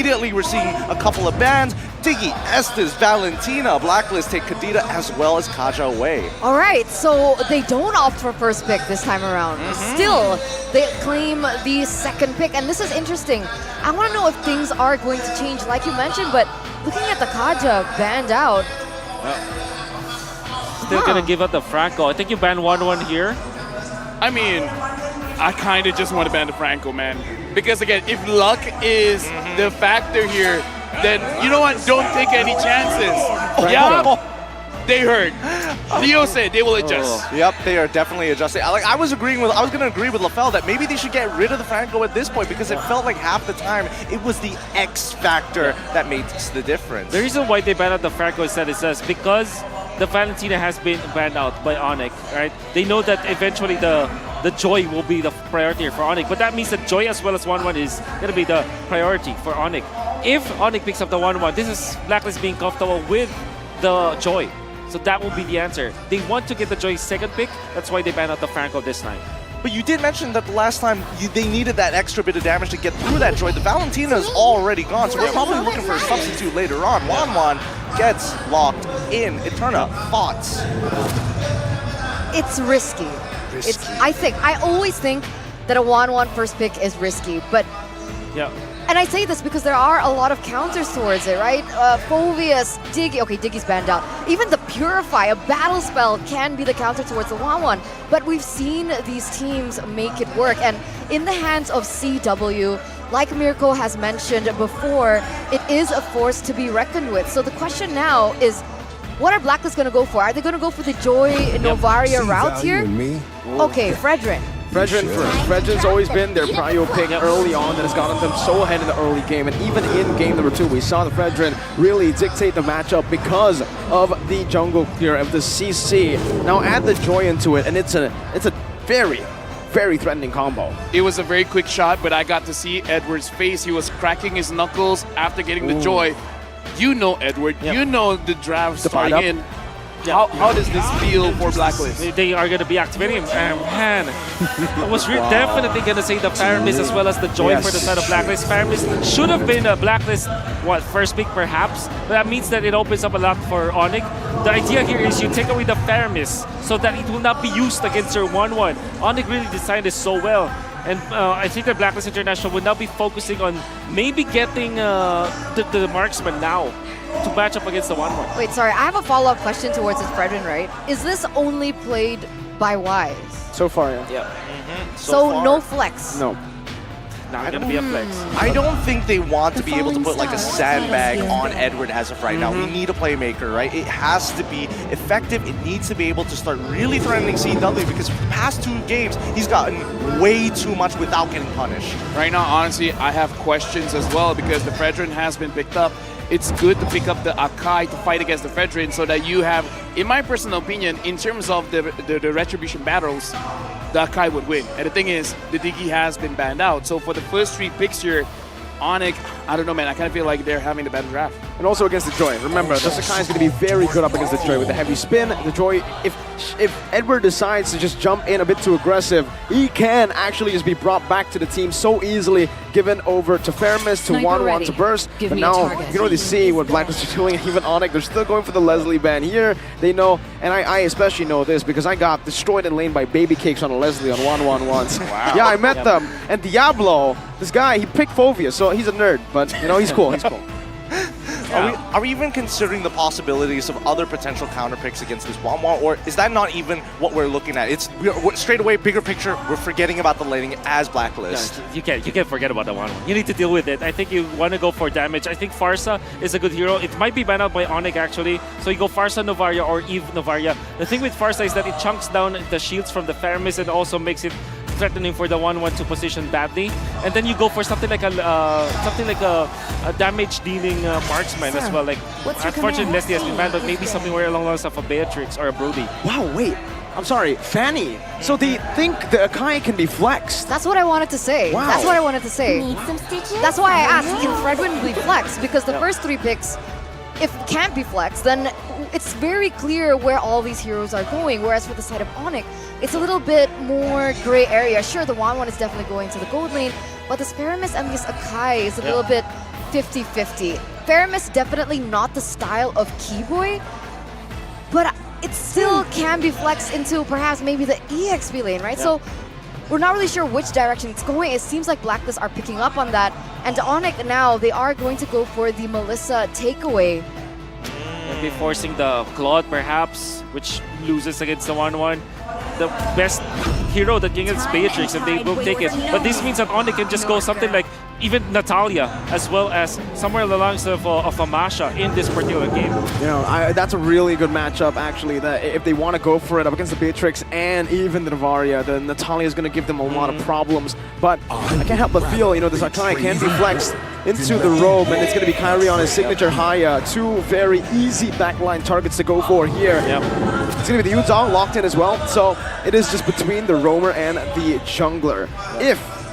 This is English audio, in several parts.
immediately we're seeing a couple of bans. Diggy, Estes, Valentina, Blacklist take Kadita as well as Kaja away. All right, so they don't opt for first pick this time around. Still, they claim the second pick, and this is interesting. I want to know if things are going to change, like you mentioned, but looking at the Kaja banned out. Still gonna give up the Franco. I think you banned 1-1 here. I mean, I kind of just want to ban the Franco, man. Because again, if luck is the factor here, then you know what? Don't take any chances. Yeah, they heard. Leo said they will adjust. Yep, they are definitely adjusting. I was going to agree with LaFell that maybe they should get rid of the Franco at this point because it felt like half the time it was the X factor that makes the difference. The reason why they banned out the Franco is because the Valentina has been banned out by ONIC, right? They know that eventually the Joy will be the priority for ONIC, but that means that Joy as well as 1-1 is going to be the priority for ONIC. If ONIC picks up the 1-1, this is Blacklist being comfortable with the Joy. So that will be the answer. They want to get the Joy's second pick, that's why they banned out the Franco this time. But you did mention that the last time they needed that extra bit of damage to get through that Joy. The Valentina is already gone, so we're probably looking for a substitute later on. 1-1 gets locked in. Eterna, thoughts? It's risky. I always think that a 1-1 first pick is risky, but yeah. And I say this because there are a lot of counters towards it, right? Phoveus, Diggy, okay, Diggy's banned out. Even the Purify, a battle spell, can be the counter towards the 1-1. But we've seen these teams make it work. And in the hands of CW, like Mirko has mentioned before, it is a force to be reckoned with. So the question now is, what are Blacklist going to go for? Are they going to go for the Joy Novaria route here? Okay, Fredrin. Fredrin first. Fredrin's always been their prio pick early on that has gotten them so ahead in the early game. And even in game number 2, we saw the Fredrin really dictate the matchup because of the jungle clear of the CC. Now add the Joy into it, and it's a very, very threatening combo. It was a very quick shot, but I got to see Edward's face. He was cracking his knuckles after getting the Joy. You know, Edward, you know the draft starting in. How does this feel for Blacklist? They are going to be activating him. Man, I was definitely going to say the Paramis as well as the Joy for the side of Blacklist. Paramis should have been a Blacklist first pick perhaps, but that means that it opens up a lot for ONIC. The idea here is you take away the Paramis so that it will not be used against your 1-1. ONIC really designed this so well. And I think that Blacklist International will now be focusing on maybe getting the marksman now to match up against the 1-1. Wait, sorry, I have a follow-up question towards this Fredrin, right? Is this only played by Wise? So far, yeah. Yeah. So no flex? No. Not going to be a flex. I don't think they want to be able to put like a sandbag on Edward as of right now. We need a playmaker, right? It has to be effective. It needs to be able to start really threatening CW because for the past 2 games, he's gotten way too much without getting punished. Right now, honestly, I have questions as well because the Fredrin has been picked up. It's good to pick up the Akai to fight against the Fredrin so that you have, in my personal opinion, in terms of the Retribution battles, the Akai would win. And the thing is, the Diggy has been banned out. So for the first 3 picks here, ONIC, I don't know, man. I kind of feel like they're having the better draft. And also against the Joy. Remember, the Sakai is going to be very good up against the Joy with the heavy spin. The Joy, if Edward decides to just jump in a bit too aggressive, he can actually just be brought back to the team so easily, given over to Faramis, to 1-1 to burst. But now, you can already see what Blacklist are doing. Even ONIC, they're still going for the Leslie ban here. They know, and I especially know this because I got destroyed in lane by baby cakes on a Leslie on 1-1 once. Wow. Yeah, I met them. And Diablo, this guy, he picked Phoveus, so he's a nerd, but you know, he's cool, he's cool. Are we even considering the possibilities of other potential counter picks against this 1-1, or is that not even what we're looking at? We're straight away, bigger picture, we're forgetting about the laning as Blacklist. No, you can't forget about the 1-1. You need to deal with it. I think you want to go for damage. I think Farsa is a good hero. It might be banned out by ONIC actually, so you go Farsa Novaria or Eve Novaria. The thing with Farsa is that it chunks down the shields from the Faramis and also makes it threatening for the 1-1 to position badly, and then you go for something like a damage dealing marksman as well. Like, unfortunately, Leslie has been banned, but maybe something more along the lines of a Beatrix or a Brody. Wow, wait. I'm sorry, Fanny. So they think the Akai can be flexed. That's what I wanted to say. Wow. That's what I wanted to say. Need some stitches? That's why I asked, can Fredrin be flexed? Because the first 3 picks, if it can't be flexed, then it's very clear where all these heroes are going. Whereas for the side of ONIC, it's a little bit more gray area. Sure, the 1-1 is definitely going to the gold lane, but the Sparamis and this Akai is a little bit 50-50. Faramis definitely not the style of Keyboy, but it still can be flexed into perhaps maybe the EXP lane, right? So we're not really sure which direction it's going. It seems like BLACKLIST are picking up on that. And ONIC now, they are going to go for the Melissa takeaway. Maybe forcing the Claude perhaps, which loses against the 1-1. The best hero that can get is Beatrix, and they will take it. But this means that ONIC can just go something like even Natalia, as well as somewhere along the lines of a Masha in this particular game. You know, that's a really good matchup, actually. That if they want to go for it up against the Beatrix and even the Navaria, then Natalia is going to give them a lot of problems. But I can't help but feel, you know, this Akai can be flexed into the robe, and it's going to be Kyrie on his signature Haya. Two very easy backline targets to go for here. It's going to be the Yuzong locked in as well. So it is just between the roamer and the jungler.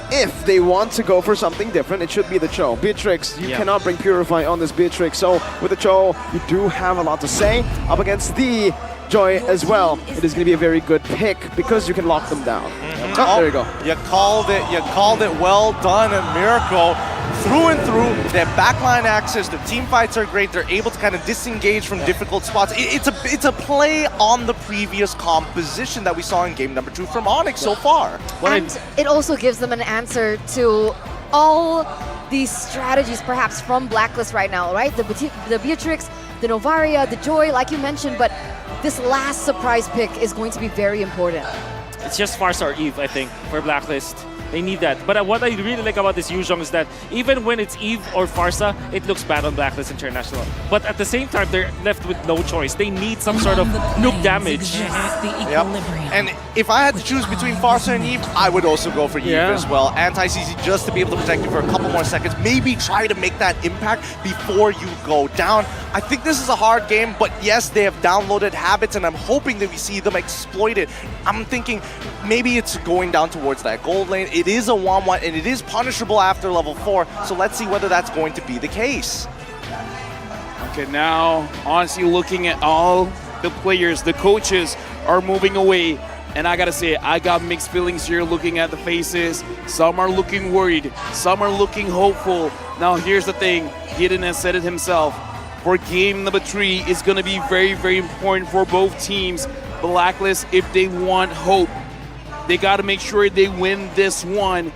If they want to go for something different, it should be the Cho. Beatrix, you cannot bring Purify on this Beatrix, so with the Cho, you do have a lot to say. Up against the Joy as well, it is going to be a very good pick because you can lock them down. Oh, there you go. You called it well done, and Miracle through and through. Their backline access, their team fights are great. They're able to kind of disengage from difficult spots. It's a play on the previous composition that we saw in game number 2 from ONIC so far. And it also gives them an answer to all these strategies perhaps from BLACKLIST right now, right? The Beatrix, the Novaria, the Joy, like you mentioned, but this last surprise pick is going to be very important. It's just Farsa or Eve, I think, for BLACKLIST. They need that. But what I really like about this Yuzong is that even when it's Eve or Farsa, it looks bad on BLACKLIST International. But at the same time, they're left with no choice. They need some sort of nuke damage. And if I had to choose between Farsa and Eve, I would also go for Eve as well. Anti-CC just to be able to protect you for a couple more seconds. Maybe try to make that impact before you go down. I think this is a hard game, but yes, they have downloaded habits, and I'm hoping that we see them exploit it. I'm thinking maybe it's going down towards that gold lane. It is a 1-1, and it is punishable after level 4, so let's see whether that's going to be the case. Okay, now, honestly, looking at all the players, the coaches are moving away. And I gotta say, I got mixed feelings here looking at the faces. Some are looking worried, some are looking hopeful. Now, here's the thing, Gideon has said it himself. For game number 3, it's gonna be very, very important for both teams. BLACKLIST, if they want hope, they got to make sure they win this one.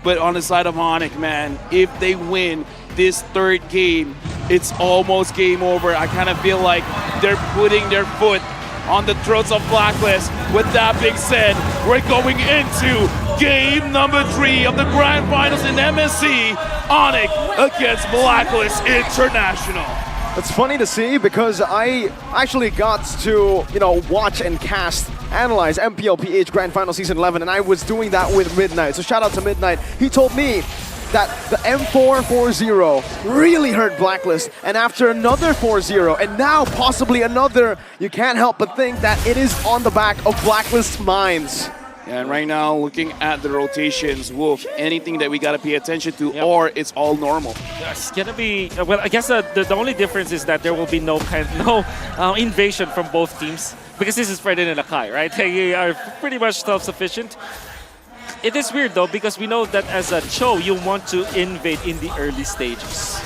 But on the side of ONIC, man, if they win this 3rd game, it's almost game over. I kind of feel like they're putting their foot on the throats of BLACKLIST. With that being said, we're going into game number 3 of the Grand Finals in MSC. ONIC against BLACKLIST International. It's funny to see because I actually got to, you know, watch and analyze MPLPH Grand Final Season 11, and I was doing that with Midnight. So shout out to Midnight. He told me that the M4-4-0 really hurt BLACKLIST, and after another 4-0, and now possibly another, you can't help but think that it is on the back of BLACKLIST's minds. And right now, looking at the rotations, Wolf, anything that we got to pay attention to, or it's all normal? It's going to be, well, I guess the only difference is that there will be no invasion from both teams, because this is Fredin and Akai, right? They are pretty much self-sufficient. It is weird, though, because we know that as a Cho, you want to invade in the early stages.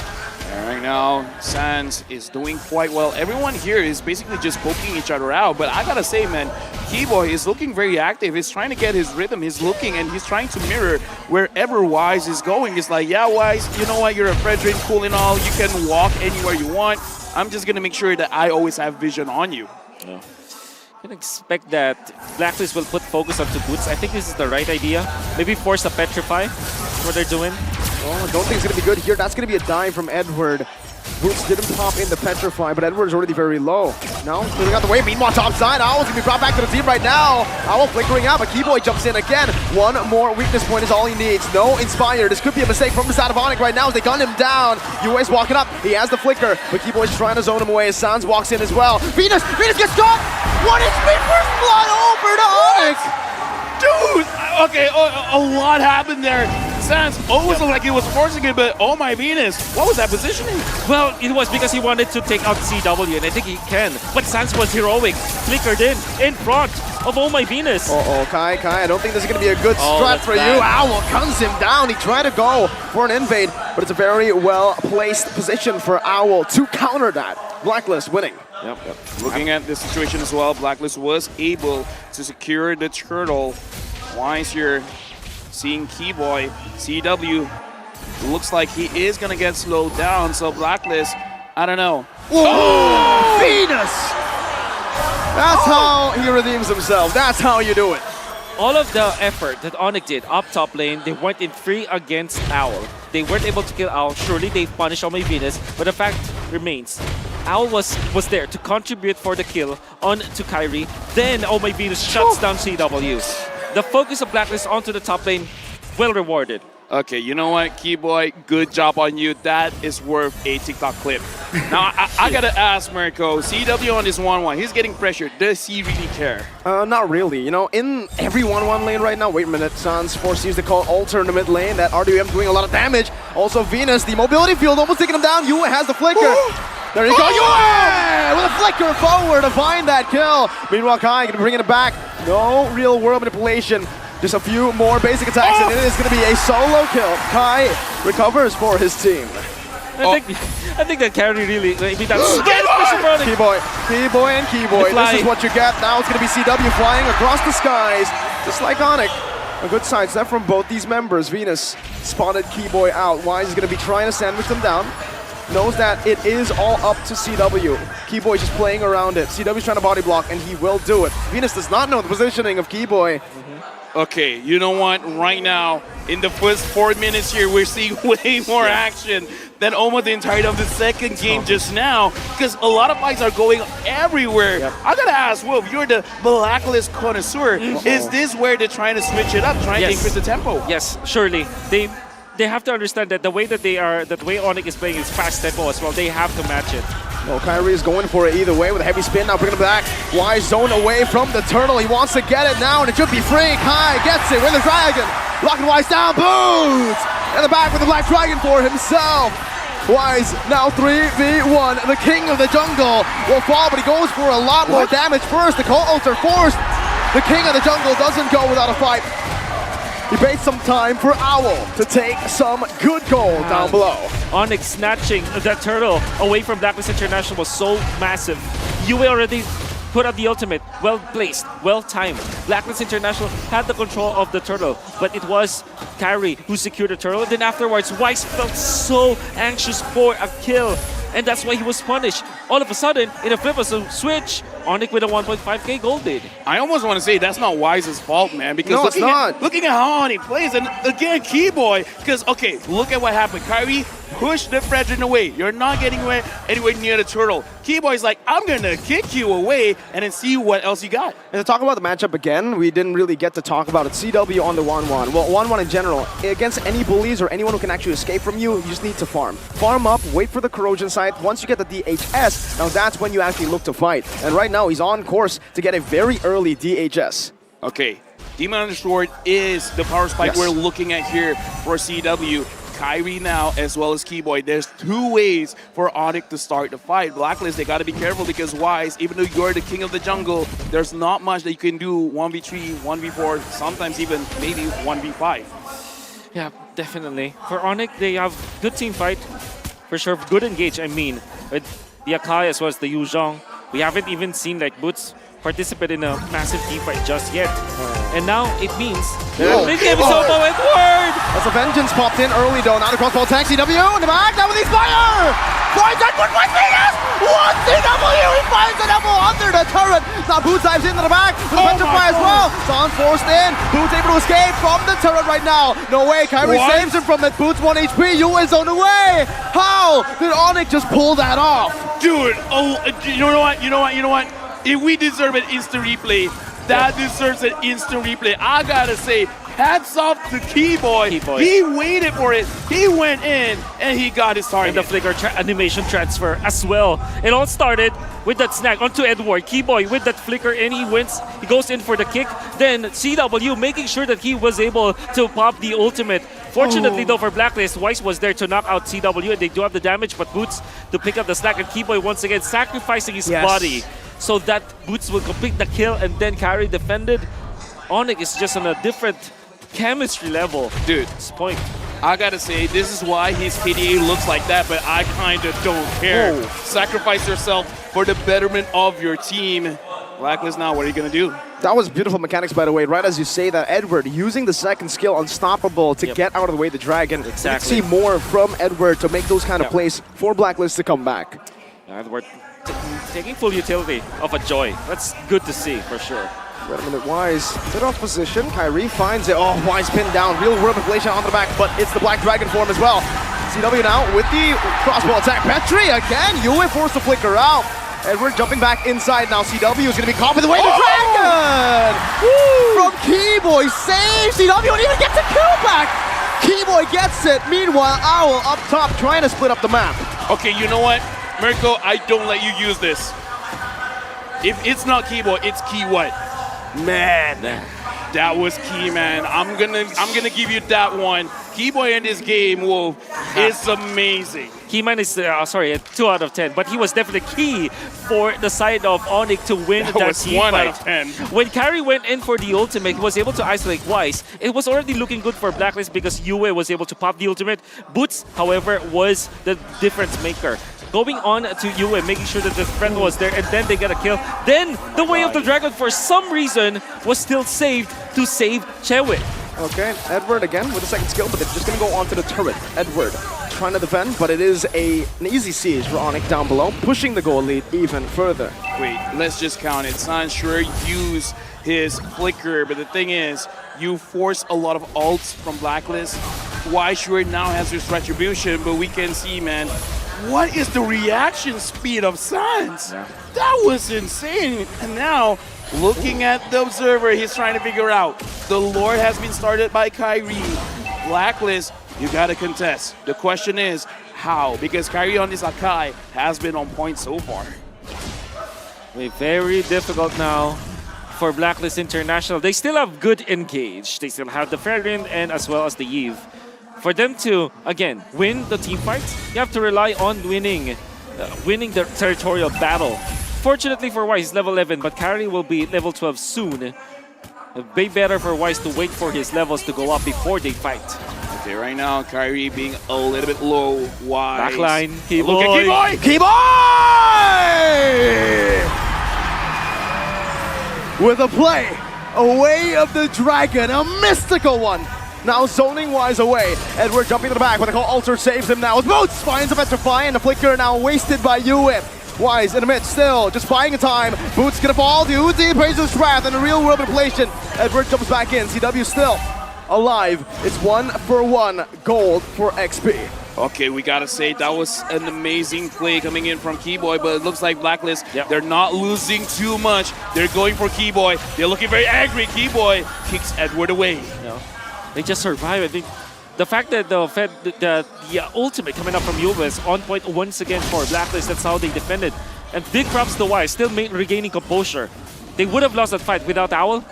And right now, Sans is doing quite well. Everyone here is basically just poking each other out. But I gotta say, man, Keyboy is looking very active. He's trying to get his rhythm. He's looking and he's trying to mirror wherever Wise is going. He's like, yeah, Wise, you know what? You're a Fredrin, cool and all. You can walk anywhere you want. I'm just gonna make sure that I always have vision on you. Yeah. I can expect that BLACKLIST will put focus onto Boots. I think this is the right idea. Maybe force a Petrify. That's what they're doing. Oh, I don't think it's going to be good here. That's going to be a dive from Edward. Boots didn't pop in the Petrify, but Edward is already very low. No, moving out the way. Meanwhile, top side, Owl's going to be brought back to the team right now. Owl flickering out, but Keyboy jumps in again. One more weakness point is all he needs. No Inspire. This could be a mistake from the side of ONIC right now as they gun him down. UA's walking up. He has the flicker, but Keyboy's trying to zone him away as Sans walks in as well. Venus gets caught! What is me first blood over to ONIC? Dude! Okay, a lot happened there. Sans almost looked like he was forcing it, but oh my Venus, what was that positioning? Well, it was because he wanted to take out CW, and I think he can. But Sans was heroic, flickered in front of Oh My Venus. Uh-oh, Kai, I don't think this is going to be a good strat that's for you. bad. Owl guns him down. He tried to go for an invade, but it's a very well-placed position for Owl to counter that. Blacklist winning. Yep. Looking at this situation as well, Blacklist was able to secure the turtle. Wise here, seeing Keyboy, CW, looks like he is going to get slowed down, so Blacklist, I don't know. Oh! Venus! That's how he redeems himself. That's how you do it. All of the effort that ONIC did up top lane, they went in 3 against Owl. They weren't able to kill Owl. Surely they punished Oh My Venus, but the fact remains, Owl was there to contribute for the kill on to Kyrie. Then Oh My Venus shuts down CW. The focus of Blacklist onto the top lane, well rewarded. Okay, you know what, Keyboy, good job on you. That is worth a TikTok clip. Now, I gotta ask Mirko, CW on this 1-1, he's getting pressured. Does he really care? Not really. You know, in every 1-1 lane right now, wait a minute, Sans forced to use the call alter in the mid lane. That RWM doing a lot of damage. Also, Venus, the mobility field almost taking him down. Yue has the flicker. There you go, Yue! With a flicker forward to find that kill. Meanwhile, Kai gonna be bringing it back. No real world manipulation. Just a few more basic attacks, and it is going to be a solo kill. Kai recovers for his team. I think that carry really, maybe that's Keyboy and Keyboy. This is what you get. Now it's going to be CW flying across the skies, just like ONIC. A good sidestep from both these members. Venus spotted Keyboy out. Wise is going to be trying to sandwich them down. Knows that it is all up to CW. Keyboy just playing around it. CW's trying to body block, and he will do it. Venus does not know the positioning of Keyboy. Okay, you know what? Right now, in the first 4 minutes here, we're seeing way more action than almost the entirety of the second game just now, because a lot of fights are going everywhere. I gotta ask, Wolf, you're the Blacklist connoisseur. Is this where they're trying to switch it up, trying to increase the tempo? Yes, surely. They have to understand that the way that the way ONIC is playing is fast tempo as well. They have to match it. Well, Kyrie is going for it either way with a heavy spin. Now bringing it back. Wise zone away from the turtle. He wants to get it now, and it should be free. Kai gets it with the dragon. Locking Wise down. Boots! In the back with the Black Dragon for himself. Wise now 3v1. The king of the jungle will fall, but he goes for a lot more damage first. The call ultra forced. The king of the jungle doesn't go without a fight. He baits some time for Owl to take some good gold down below. ONIC snatching that turtle away from Blacklist International was so massive. Yue already put up the ultimate. Well placed, well timed. Blacklist International had the control of the turtle, but it was Kyrie who secured the turtle. Then afterwards, Wise felt so anxious for a kill, and that's why he was punished. All of a sudden, in a flip of a switch, ONIC with a 1.5k gold lead. I almost want to say that's not Wise's fault, man, because looking at how ONIC plays, and again, Keyboy, because, okay, look at what happened. Kyrie pushed the Fredrin away. You're not getting anywhere near the turtle. Keyboy's like, I'm going to kick you away and then see what else you got. And to talk about the matchup again, we didn't really get to talk about it. CW on the 1-1. Well, 1-1 in general, against any bullies or anyone who can actually escape from you, you just need to farm. Farm up, wait for the corrosion site. Once you get the DHS, now that's when you actually look to fight. And right now, he's on course to get a very early DHS. Okay, Demon Undersword is the power spike we're looking at here for CW. Kyrie now, as well as Keyboy. There's 2 ways for ONIC to start the fight. Blacklist, they gotta be careful because Wise, even though you're the king of the jungle, there's not much that you can do 1v3, 1v4, sometimes even maybe 1v5. Yeah, definitely. For ONIC, they have good team fight. For sure, good engage, I mean. With the Akai as well as the Yu Zhong. We haven't even seen like Boots participate in a massive team fight just yet. And now it means that this game is over with Word! As a Vengeance popped in early though, now the crossbow attack, CW in the back, now with the fire! Finds Edward with Venus! One CW, he finds the double under the turret! Now Boots dives into the back, with the Petrify as well! Sans forced in, Boots able to escape from the turret right now! No way, Kyrie saves him from it, Boots 1 HP, Yu is on the way! How did ONIC just pull that off? Dude, you know what? If we deserve an instant replay, that deserves an instant replay. I gotta say, hats off to Keyboy. He waited for it, he went in, and he got his target. And the flicker animation transfer as well. It all started with that snag onto Edward. Keyboy with that flicker and he wins. He goes in for the kick. Then CW making sure that he was able to pop the ultimate Fortunately, though, for Blacklist, Weiss was there to knock out CW, and they do have the damage, but Boots to pick up the slack, and Keyboy once again sacrificing his body so that Boots will complete the kill, and then Carry defended. ONIC is just on a different chemistry level. Dude, It's point. I gotta say, this is why his KDA looks like that, but I kinda don't care. Whoa. Sacrifice yourself for the betterment of your team. Blacklist now, what are you gonna do? That was beautiful mechanics, by the way. Right as you say that, Edward using the second skill, Unstoppable, to get out of the way of the Dragon. Exactly. You can see more from Edward to make those kind of plays for Blacklist to come back. We're taking full utility of a Joy. That's good to see, for sure. Wait a minute, Wise. Set off position. Kyrie finds it. Oh, Wise pinned down. Real world manipulation on the back, but it's the Black Dragon form as well. CW now with the crossbow attack. Petri again. Yue forced to flicker out. Edward jumping back inside now. CW is going to be caught with the way the Dragon! From Keyboy saves CW and even gets a kill back! Keyboy gets it. Meanwhile, Owl up top trying to split up the map. Okay, you know what? Mirko, I don't let you use this. If it's not Keyboy, it's Key what? Man, that was key, man. I'm gonna give you that one. Keyboy in this game, whoa, it's amazing. Keyman is, sorry, a 2 out of 10, but he was definitely key for the side of ONIC to win that was team 1 fight. out of 10. When Carry went in for the ultimate, he was able to isolate Weiss. It was already looking good for Blacklist because Yue was able to pop the ultimate. Boots, however, was the difference maker. Going on to Yue, making sure that the friend was there, and then they get a kill. Then the Way of the Dragon, for some reason, was still saved to save Chewit. Okay, Edward again with the second skill, but they're just going to go onto the turret. Edward trying to defend, but it is an easy siege for ONIC down below, pushing the goal lead even further. Wait, let's just count it. Sansure used his flicker, but the thing is, you force a lot of ults from Blacklist. Why Sure now has his retribution, but we can see, man, what is the reaction speed of Sans? Yeah. That was insane. And now, looking at the observer, he's trying to figure out. The Lord has been started by Kyrie. Blacklist, you gotta contest. The question is, how? Because Kyrie on this Akai has been on point so far. Very difficult now for Blacklist International. They still have good engage. They still have the Fairwind and as well as the Eve. For them to, again, win the team fights, you have to rely on winning the territorial battle. Fortunately for Weiss, he's level 11, but Carry will be level 12 soon. It'd be better for Weiss to wait for his levels to go up before they fight. Okay, right now, Kyrie being a little bit low. Why? Backline, Keyboy. Look at Keyboy! Keyboy! With a play, a Way of the Dragon, a mystical one. Now zoning Wise away. Edward jumping to the back, but the call Alter saves him now. Boots finds a Petrify, and the flicker now wasted by Yue. Wise in the mid still, just buying time. Boots gonna fall, the Uzi pays his wrath, and a real world manipulation. Edward jumps back in, CW still alive. It's 1-for-1 gold for XP. Okay, we gotta say that was an amazing play coming in from Keyboy, but it looks like Blacklist, they're not losing too much. They're going for Keyboy. They're looking very angry. Keyboy kicks Edward away. They just survive. I think the fact that the ultimate coming up from Yue is on point once again for Blacklist. That's how they defended. And big props to Weiss, still regaining composure. They would have lost that fight without Owl,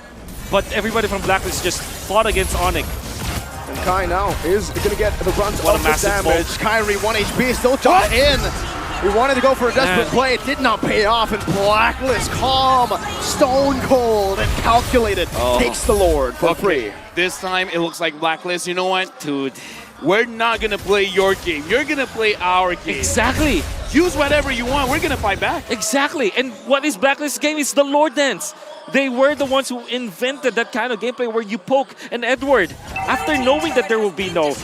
but everybody from Blacklist just fought against ONIC. And Kai now is going to get the brunt What of a the massive damage. bolt. Kyrie 1 HP, still jumped in. He wanted to go for a desperate play. It did not pay off. And Blacklist, calm, stone cold, and calculated, takes the Lord for free. This time, it looks like Blacklist. You know what? Dude, we're not going to play your game. You're going to play our game. Exactly. Use whatever you want. We're going to fight back. Exactly. And what is Blacklist's game? It's the Lord Dance. They were the ones who invented that kind of gameplay where you poke an Edward. After knowing that there will be no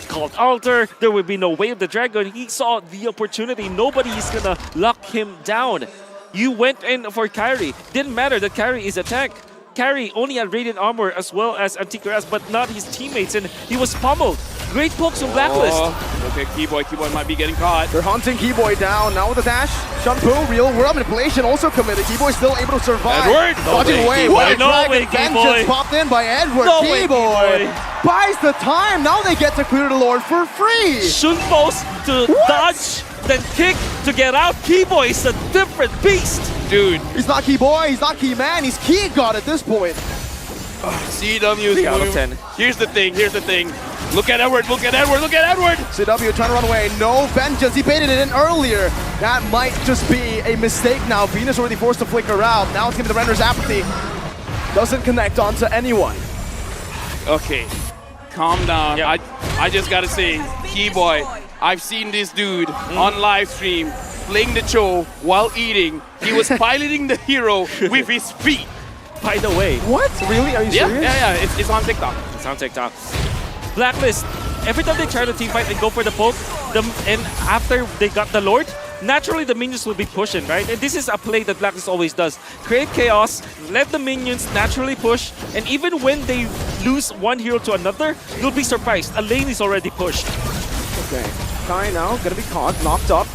called Altar, there will be no Way of the Dragon, he saw the opportunity. Nobody is going to lock him down. You went in for Kyrie. Didn't matter that Kyrie is a tank. Carry only had Radiant Armor as well as Anticuras, but not his teammates, and he was pummeled. Great pokes from Blacklist. Okay, Keyboy might be getting caught. They're hunting Keyboy down. Now with the dash, Shunpu, real world manipulation also committed. Keyboy still able to survive. Edward! Dodging away. Keyboy. What No way, vengeance Keyboy. popped in by Edward. No way, Keyboy Keyboy. buys the time. Now they get to clear the Lord for free. Shunpo's to dodge, then kick to get out. Keyboy is a different beast. Dude, He's not Keyboy, he's not Keyman, he's Key God at this point. CW is 3 out of 10. Here's the thing. Look at Edward, look at Edward, look at Edward! CW trying to run away. No vengeance. He baited it in earlier. That might just be a mistake now. Venus already forced to flicker out. Now it's going to be the Render's apathy. Doesn't connect onto anyone. Okay, calm down. Yep. I just gotta say, Keyboy, I've seen this dude on live stream playing the show while eating. He was piloting the hero with his feet. By the way, What? Really? Are you serious? Yeah, it's on TikTok. it's on TikTok. BLACKLIST, every time they try to team fight and go for the poke, and after they got the Lord, naturally the minions will be pushing, right? And this is a play that BLACKLIST always does. Create chaos, let the minions naturally push, and even when they lose one hero to another, you'll be surprised. A lane is already pushed. Okay. Kai now gonna be caught, knocked up.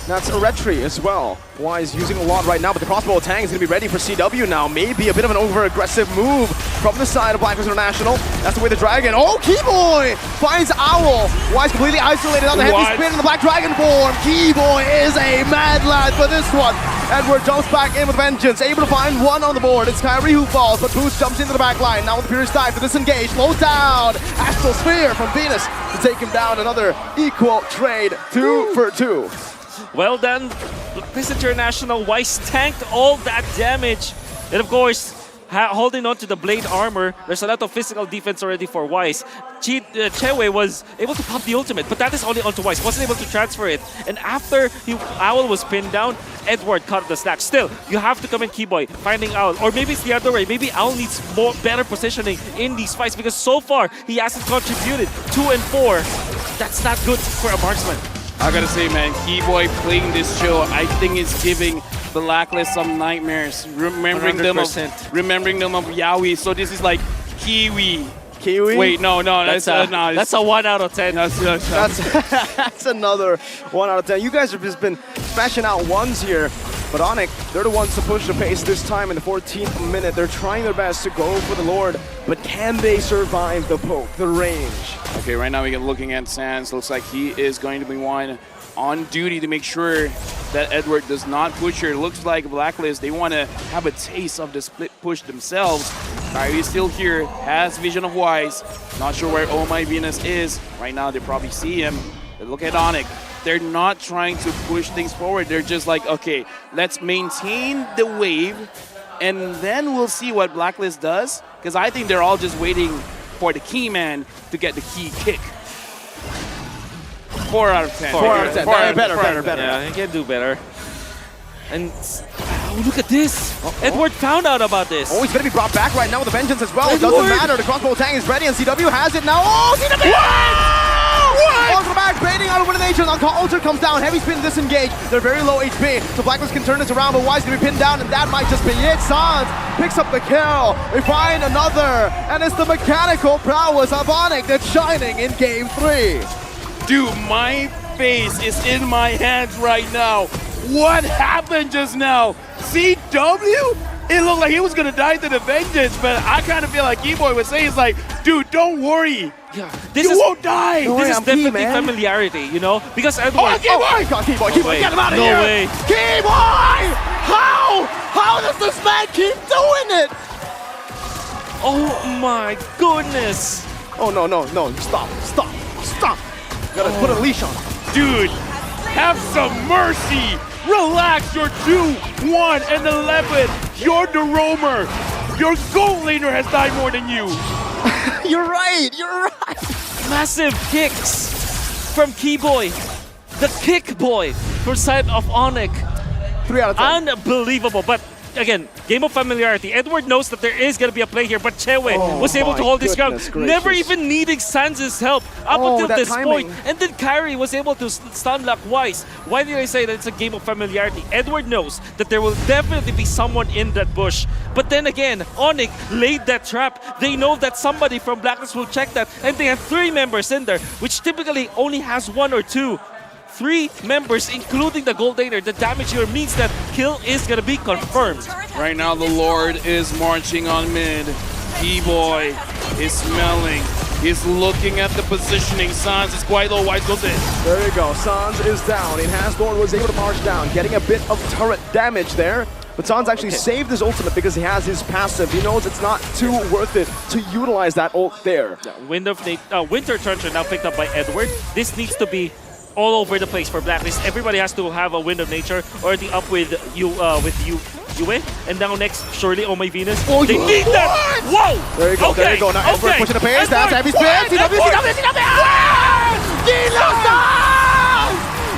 That's a retry as well. Wise using a lot right now, but the crossbow tank is gonna be ready for CW now. Maybe a bit of an over-aggressive move from the side of BLACKLIST International. That's the way the Dragon. Oh, Keyboy finds Owl. Wise completely isolated on the heavy What? spin in the Black Dragon form. Keyboy is a mad lad for this one. Edward jumps back in with vengeance, able to find one on the board. It's Kyrie who falls, but Boost jumps into the back line. Now with the Furious Dive to disengage, slows down. Astral Sphere from Venus to take him down. Another equal trade, 2 for 2. Well done, BLACKLIST International. Wise tanked all that damage. And of course, holding on to the blade armor, there's a lot of physical defense already for Wise. Chewe was able to pop the ultimate, but that is only onto Wise. Wasn't able to transfer it. And after Owl was pinned down, Edward caught the slack. Still, you have to come in Keyboy, finding Owl. Or maybe it's the other way. Maybe Owl needs better positioning in these fights because so far, he hasn't contributed. 2 and 4. That's not good for a marksman. I gotta say, man, Keyboy playing this show, I think it's giving BLACKLIST some nightmares. Remembering 100%. them of Yaoi. So this is like Kiwi. Kiwi? Wait, no, That's a 1 out of 10. That's another 1 out of 10. You guys have just been smashing out ones here. But ONIC, they're the ones to push the pace this time in the 14th minute. They're trying their best to go for the Lord, but can they survive the poke, the range? Okay, right now we're looking at Sans. Looks like he is going to be one on duty to make sure that Edward does not push here. It looks like BLACKLIST, they want to have a taste of the split push themselves. Kyrie's still here, has vision of Wise. Not sure where Oh My Venus is. Right now they probably see him. But look at ONIC. They're not trying to push things forward. They're just like, okay, let's maintain the wave and then we'll see what BLACKLIST does. Because I think they're all just waiting for the key man to get the key kick. 4 out of 10. 4 out of 10. Better. Yeah, he can do better. And oh, look at this. Edward found out about this. Oh, he's going to be brought back right now with the vengeance as well. It doesn't matter. The crossbow tank is ready and CW has it now. Oh, CW! What? Onto the back, baiting out of elimination. Ultra comes down. Heavy spin disengage. They're very low HP. So BLACKLIST can turn this around, but Wise going to be pinned down, and that might just be it. Sans picks up the kill. They find another, and it's the mechanical prowess of ONIC that's shining in Game 3. Dude, my face is in my hands right now. What happened just now? CW? It looked like he was gonna die to the vengeance, but I kind of feel like Keyboy was saying, it's like, dude, don't worry. Yeah, You won't die. Don't worry, This is I'm key, definitely man. familiarity, you know? Because Edward... Oh, Keyboy! God, Keyboy, get him out of No here! way. Keyboy! How does this man keep doing it? Oh my goodness! Oh, no, stop. Gotta put a leash on him. Dude, have some mercy. Relax, you're 2-1 and 11. You're the roamer. Your gold laner has died more than you. You're right. Massive kicks from Keyboy. The kick boy for side of ONIC. 3 out of 10. Unbelievable, but again, game of familiarity. Edward knows that there is going to be a play here, but Chewe was able my to hold his ground, goodness gracious. never even needing Sans' help up until that this timing. point. And then Kyrie was able to stun lock Wise. Why did I say that it's a game of familiarity? Edward knows that there will definitely be someone in that bush. But then again, ONIC laid that trap. They know that somebody from BLACKLIST will check that, and they have 3 members in there, which typically only has 1 or 2. 3 members, including the gold laner. The damage here means that kill is gonna be confirmed. Right now, the Lord is marching on mid. Keyboy is smelling. He's looking at the positioning. Sans is quite low. Wise goes in. There you go. Sans is down. Enhanced Lord was able to march down, getting a bit of turret damage there. But Sans actually saved his ultimate because he has his passive. He knows it's not too worth it to utilize that ult there. Winter Trencher now picked up by Edward. This needs to be all over the place for BLACKLIST. Everybody has to have a Wind of Nature already up with Yue. And now next, surely, oh my Venus. Oh, they need that! Whoa! There you go, okay. there you go. Now Edward pushing the pace. That's heavy spin.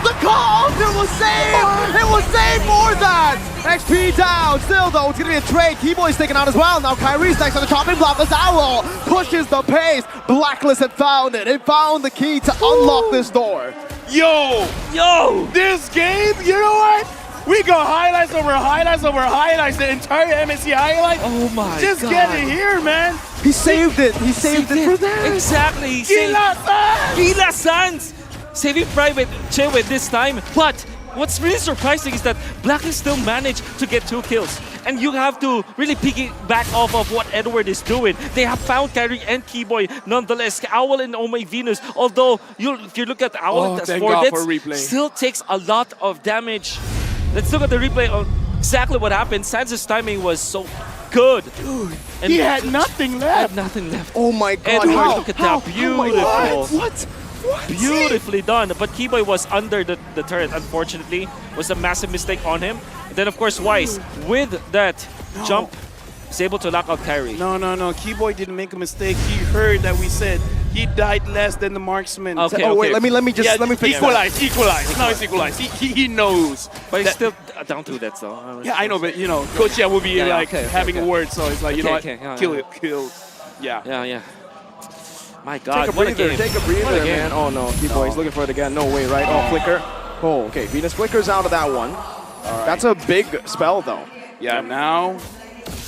The counter was saved! It was saved for that! XP down. Still though, it's gonna be a trade. Keyboy's taken out as well. Now Kyrie's next on the chopping block. The Owl pushes the pace. BLACKLIST had found it. It found the key to unlock this door. Yo! This game, you know what? We got highlights over highlights over highlights. The entire MSC highlight. Oh my Just God. get it here, man. He saved it. He saved it for that. Exactly. Gila-san! Gila Sans! Saving Private Chewe this time. But what's really surprising is that BLACKLIST still managed to get 2 kills. And you have to really piggyback off of what Edward is doing. They have found Kyrie and Keyboy nonetheless. Owl and Oh My Venus, although if you look at Owl, that's thank 4 God hits, for replay. still takes a lot of damage. Let's look at the replay of exactly what happened. Sans' timing was so good. Dude, And he had nothing left. nothing left. Oh my God! Edward, How? look at How? that. Oh my Beautiful. God. What? Beautifully done, but Keyboy was under the turret, unfortunately. Was a massive mistake on him. And then, of course, Wise, with that jump, is able to lock out Kyrie. No. Keyboy didn't make a mistake. He heard that we said he died less than the marksman. Okay, Oh wait, okay. let me fix that. Equalize. Now it's equalized. He knows. But he's that- still down to that, so. Yeah, I know, but you know, Coach will be Yeah, like okay, having a word, so it's like, you know what, yeah, kill yeah. it, kill. Yeah. Yeah. My God, Take a what a breather, game. take a breather, What a game. man. Oh no, Keyboy, he's looking for it again. No way, right? Oh, flicker. Oh, okay. Venus flickers out of that one. That's a big spell, though. Yeah, now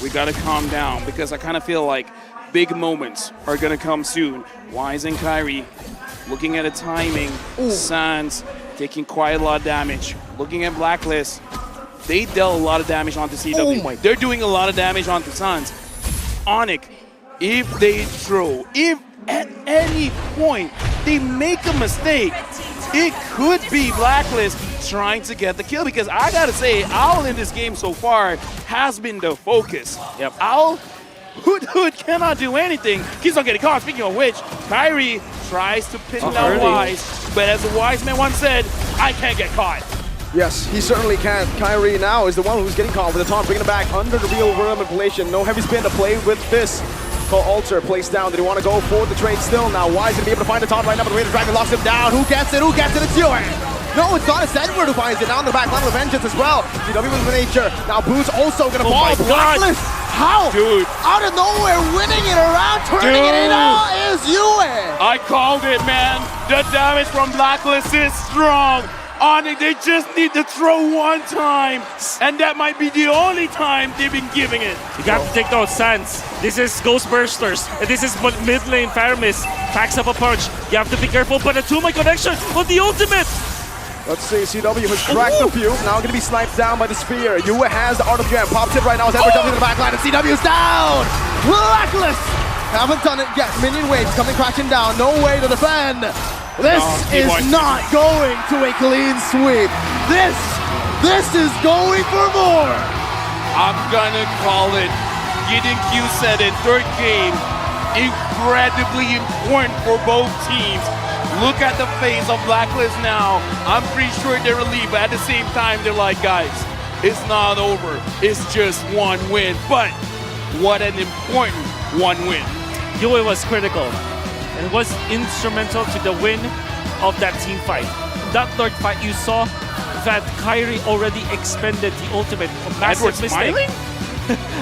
we gotta calm down because I kind of feel like big moments are gonna come soon. Wise and Kyrie looking at the timing. Sans taking quite a lot of damage. Looking at BLACKLIST, they dealt a lot of damage onto CW. Oh my- They're doing a lot of damage onto Sans. ONIC, if they throw, if at any point they make a mistake, it could be BLACKLIST trying to get the kill, because I gotta say, Owl in this game so far has been the focus. Yep. Owl, Hood cannot do anything. He's not getting caught. Speaking of which, Kyrie tries to pin down early. Wise, but as a wise man once said, I can't get caught. Yes, he certainly can. Kyrie now is the one who's getting caught with the taunt, bringing it back under the real world manipulation. No heavy spin to play with this. Call Alter, placed down. Did he want to go for the trade still? Now Wise gonna be able to find the taunt right now, but the Raider Dragon locks him down. Who gets it? It's Yue. No, it's not. It's Edward who finds it. Down the back line with Vengeance as well. CW with the nature. Now Boots also gonna fall. my God. BLACKLIST. How? Dude. Out of nowhere, winning it around, turning it in all is Yue. I called it, man. The damage from BLACKLIST is strong. ONIC, they just need to throw one time, and that might be the only time they've been giving it. You got to take those Sans. This is Ghostbursters. And this is mid lane Faramis. Packs up a punch. You have to be careful, but a 2-my connection on the ultimate. Let's see, CW has cracked a few. Now gonna be sniped down by the spear. Yue has the Art of Jam. Pops it right now as Edward jumps into the back line, and CW's down! BLACKLIST haven't done it yet. Minion waves coming crashing down. No way to defend. This is not going to a clean sweep. This is going for more. I'm gonna call it. Gideon Q said it. Third game, incredibly important for both teams. Look at the face of BLACKLIST now. I'm pretty sure they're relieved, but at the same time, they're like, guys, it's not over. It's just one win. But what an important one win. Yue was critical and was instrumental to the win of that team fight. That third fight, you saw that Kyrie already expended the ultimate. A massive Edward mistake. smiling?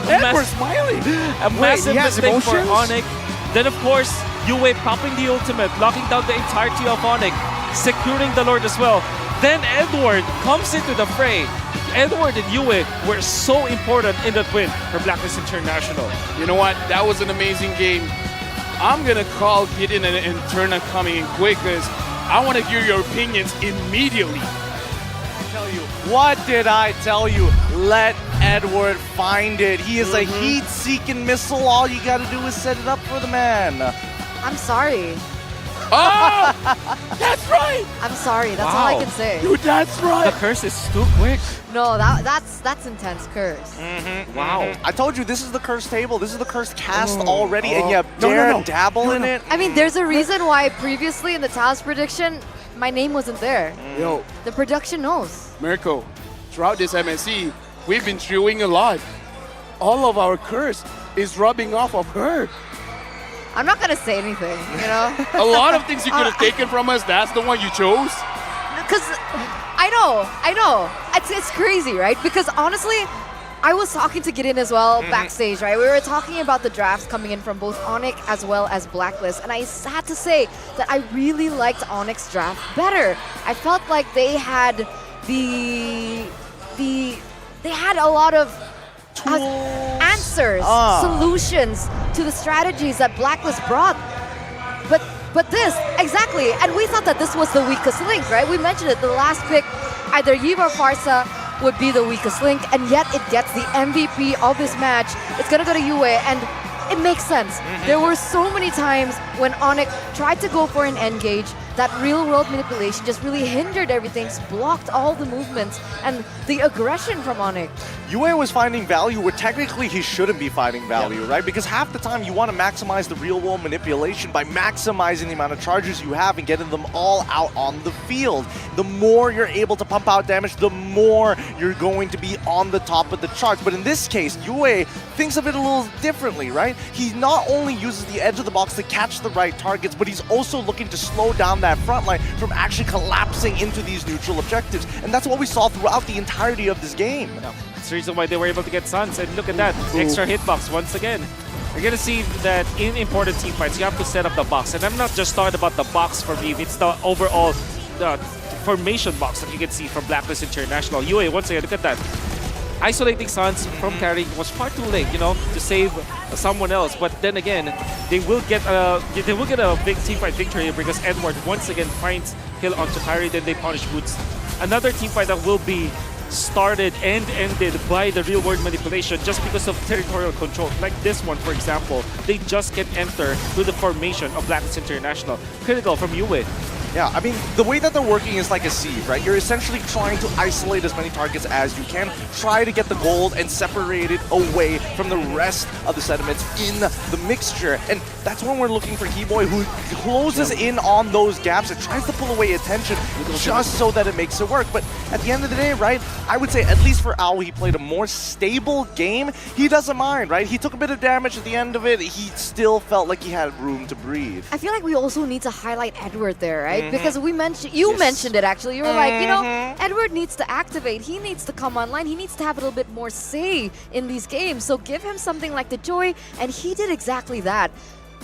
Edward smiling? A massive he has mistake for emotions? ONIC. Then, of course, Yue popping the ultimate, locking down the entirety of ONIC, securing the Lord as well. Then Edward comes into the fray. Edward and Yue were so important in that win for BLACKLIST International. You know what? That was an amazing game. I'm gonna call Gideon and Turner coming in quick because I want to hear your opinions immediately. Tell you, what did I tell you? Let Edward find it. He is a heat-seeking missile. All you got to do is set it up for the man. I'm sorry. Oh! That's right! I'm sorry, that's all I Wow. can say. Dude, that's The right! curse is too quick. No, that's intense curse. Wow. I told you, this is the cursed table. This is the cursed cast already, and you No, dare no, no. dabble in it? I mean, there's a reason why previously in the Taos prediction, my name wasn't there. Yo, The production knows. Mirko, throughout this MSC, we've been chewing a lot. All of our curse is rubbing off of her. I'm not gonna say anything, you know? A lot of things you could have taken from us, that's the one you chose. Because I know. It's crazy, right? Because honestly, I was talking to Gideon as well backstage, right? We were talking about the drafts coming in from both ONIC as well as BLACKLIST, and I had to say that I really liked ONIC's draft better. I felt like they had they had a lot of answers, solutions to the strategies that BLACKLIST brought. But this, exactly, and we thought that this was the weakest link, right? We mentioned it, the last pick, either Yves or Farsa would be the weakest link, and yet it gets the MVP of this match. It's gonna go to Yue, and it makes sense. There were so many times when ONIC tried to go for an engage, that real-world manipulation just really hindered everything, blocked all the movements, and the aggression from ONIC. Yue was finding value where technically he shouldn't be finding value, right? Because half the time you want to maximize the real-world manipulation by maximizing the amount of charges you have and getting them all out on the field. The more you're able to pump out damage, the more you're going to be on the top of the charts. But in this case, Yue thinks of it a little differently, right? He not only uses the edge of the box to catch the right targets, but he's also looking to slow down that front line from actually collapsing into these neutral objectives. And that's what we saw throughout the entirety of this game. That's the reason why they were able to get Suns. And look at that, extra hitbox once again. You're gonna see that in important team fights, you have to set up the box. And I'm not just talking about the box for me, it's the overall formation box that you can see from BLACKLIST International. Yue, once again, look at that. Isolating Suns from carry was far too late, you know, to save someone else. But then again, they will get a big teamfight victory because Edward once again finds kill onto Kyrie, then they punish Boots. Another teamfight that will be started and ended by the real-world manipulation just because of territorial control. Like this one, for example, they just can enter through the formation of BLACKLIST International. Critical from Yue. Yeah, I mean, the way that they're working is like a sieve, right? You're essentially trying to isolate as many targets as you can, try to get the gold and separate it away from the rest of the sediments in the mixture. And that's when we're looking for Keyboy, who closes in on those gaps and tries to pull away attention just so that it makes it work. But at the end of the day, right, I would say at least for Owl, he played a more stable game. He doesn't mind, right? He took a bit of damage at the end of it. He still felt like he had room to breathe. I feel like we also need to highlight Edward there, right? Because we mentioned, you mentioned it actually. You were like, you know, Edward needs to activate. He needs to come online. He needs to have a little bit more say in these games. So give him something like the Joy, and he did exactly that.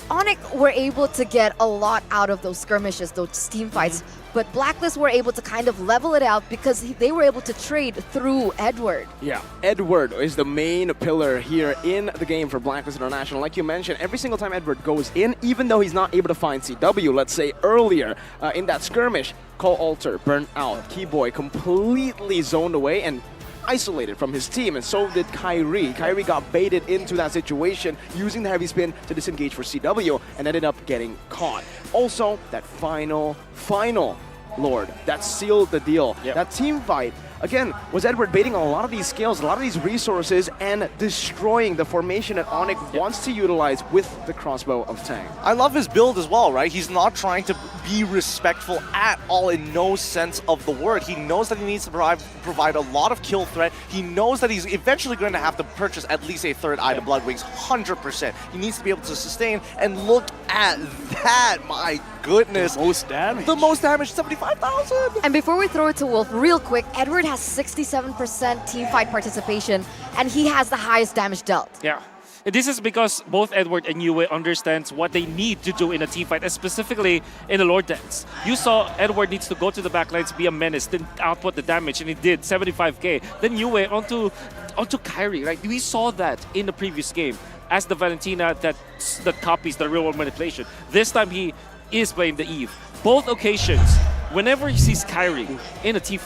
ONIC were able to get a lot out of those skirmishes, those team fights, but BLACKLIST were able to kind of level it out because they were able to trade through Edward. Yeah, Edward is the main pillar here in the game for BLACKLIST International. Like you mentioned, every single time Edward goes in, even though he's not able to find CW, let's say earlier in that skirmish, Call Alter, burnt out, Keyboy completely zoned away and isolated from his team, and so did Kyrie. Kyrie got baited into that situation using the heavy spin to disengage for CW and ended up getting caught. Also, that final Lord that sealed the deal. Yep. That team fight, again, was Edward baiting on a lot of these skills, a lot of these resources, and destroying the formation that ONIC wants to utilize with the crossbow of Tang. I love his build as well, right? He's not trying to be respectful at all in no sense of the word. He knows that he needs to provide a lot of kill threat. He knows that he's eventually going to have to purchase at least a third eye to Blood Wings, 100%. He needs to be able to sustain, and look at that, my goodness. The most damage. The most damage, 75,000. And before we throw it to Wolf, real quick, Edward has 67% team fight participation, and he has the highest damage dealt. Yeah. And this is because both Edward and Yue understands what they need to do in a team fight, and specifically in the Lord Dance. You saw Edward needs to go to the backlines, be a menace, then output the damage, and he did 75k. Then Yue onto Kyrie, right? We saw that in the previous game as the Valentina that copies the real world manipulation. This time he is playing the Eve. Both occasions, whenever he sees Kyrie in a team